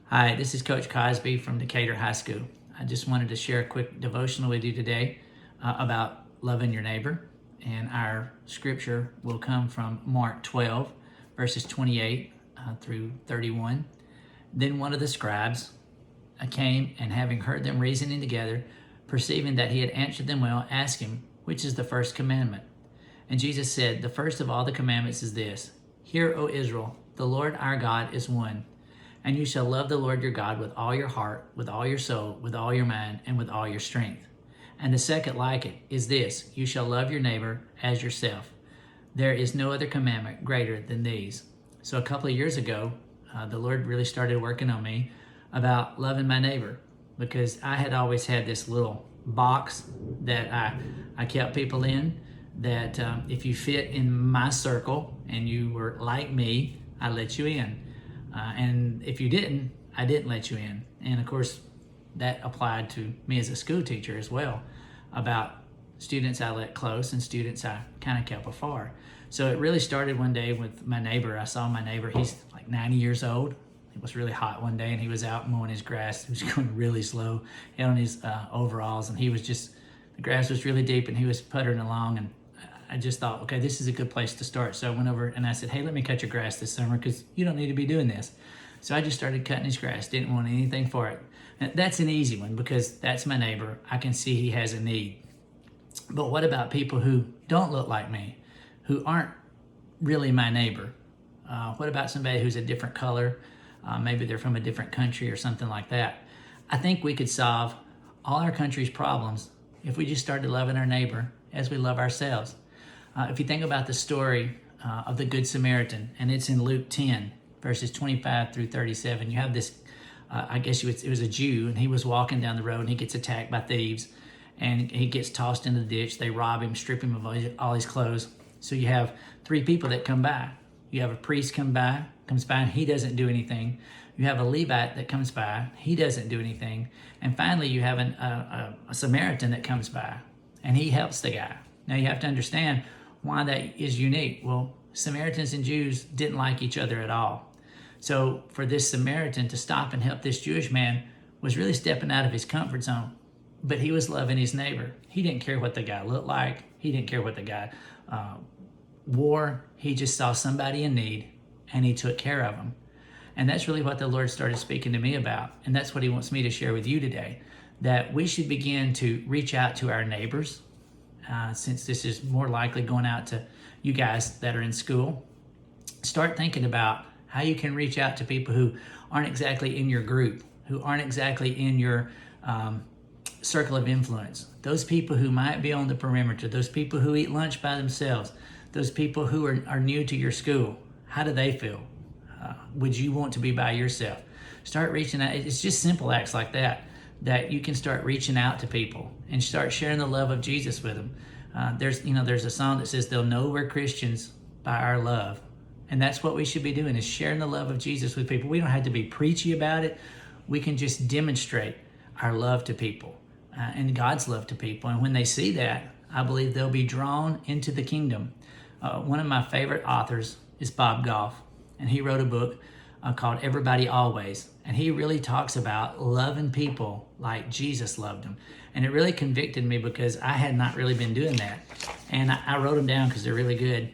Hi, this is Coach Cosby from Decatur High School. I just wanted to share a quick devotional with you today about loving your neighbor. And our scripture will come from Mark 12, verses 28 through 31. Then one of the scribes came, and having heard them reasoning together, perceiving that he had answered them well, asked him, "Which is the first commandment?" And Jesus said, "The first of all the commandments is this: Hear, O Israel, the Lord our God is one. And you shall love the Lord your God with all your heart, with all your soul, with all your mind, and with all your strength. And the second like it is this: you shall love your neighbor as yourself. There is no other commandment greater than these." So a couple of years ago, the Lord really started working on me about loving my neighbor, because I had always had this little box that I kept people in, that if you fit in my circle and you were like me, I let you in. And if you didn't, I didn't let you in. And of course, that applied to me as a school teacher as well, about students I let close and students I kind of kept afar. So it really started one day with my neighbor. I saw my neighbor, he's like 90 years old. It was really hot one day and he was out mowing his grass. He was going really slow. He had on his overalls, and the grass was really deep and he was puttering along, and I just thought, okay, this is a good place to start. So I went over and I said, "Hey, let me cut your grass this summer, because you don't need to be doing this." So I just started cutting his grass. Didn't want anything for it. And that's an easy one, because that's my neighbor. I can see he has a need. But what about people who don't look like me, who aren't really my neighbor? What about somebody who's a different color? Maybe they're from a different country or something like that. I think we could solve all our country's problems if we just started loving our neighbor as we love ourselves. If you think about the story of the Good Samaritan, and it's in Luke 10, verses 25 through 37, you have this, it was a Jew, and he was walking down the road and he gets attacked by thieves, and he gets tossed into the ditch. They rob him, strip him of all his clothes. So you have three people that come by. You have a priest comes by and he doesn't do anything. You have a Levite that comes by, he doesn't do anything. And finally you have a Samaritan that comes by, and he helps the guy. Now you have to understand why that is unique. Well, Samaritans and Jews didn't like each other at all. So for this Samaritan to stop and help this Jewish man was really stepping out of his comfort zone. But he was loving his neighbor. He didn't care what the guy looked like. He didn't care what the guy wore. He just saw somebody in need, and he took care of them. And that's really what the Lord started speaking to me about. And that's what he wants me to share with you today, that we should begin to reach out to our neighbors. Since this is more likely going out to you guys that are in school, start thinking about how you can reach out to people who aren't exactly in your group, who aren't exactly in your circle of influence. Those people who might be on the perimeter, those people who eat lunch by themselves, those people who are new to your school. How do they feel? Would you want to be by yourself? Start reaching out. It's just simple acts like that you can start reaching out to people and start sharing the love of Jesus with them. There's a song that says, "They'll know we're Christians by our love." And that's what we should be doing, is sharing the love of Jesus with people. We don't have to be preachy about it. We can just demonstrate our love to people and God's love to people. And when they see that, I believe they'll be drawn into the kingdom. One of my favorite authors is Bob Goff, and he wrote a book called Everybody Always. And he really talks about loving people like Jesus loved them. And it really convicted me, because I had not really been doing that. And I wrote them down because they're really good.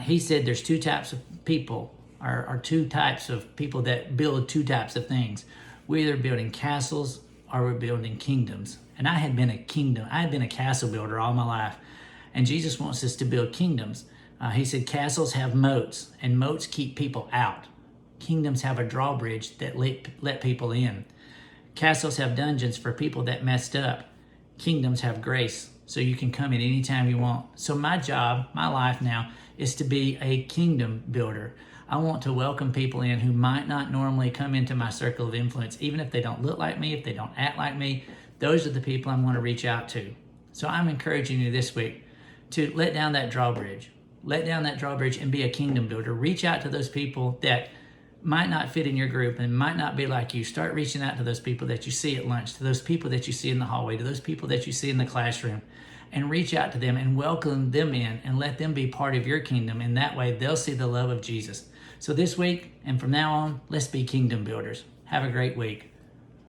He said there's two types of people, or two types of people that build two types of things. We're either building castles or we're building kingdoms. And I had been a castle builder all my life. And Jesus wants us to build kingdoms. He said castles have moats, and moats keep people out. Kingdoms have a drawbridge that let people in. Castles have dungeons for people that messed up. Kingdoms have grace, so you can come in anytime you want. So my job, my life now, is to be a kingdom builder. I want to welcome people in who might not normally come into my circle of influence, even if they don't look like me, if they don't act like me. Those are the people I'm going to reach out to. So I'm encouraging you this week to let down that drawbridge. Let down that drawbridge and be a kingdom builder. Reach out to those people that might not fit in your group and might not be like you. Start reaching out to those people that you see at lunch, to those people that you see in the hallway, to those people that you see in the classroom, and reach out to them and welcome them in and let them be part of your kingdom. And that way they'll see the love of Jesus. So this week and from now on, let's be kingdom builders. Have a great week.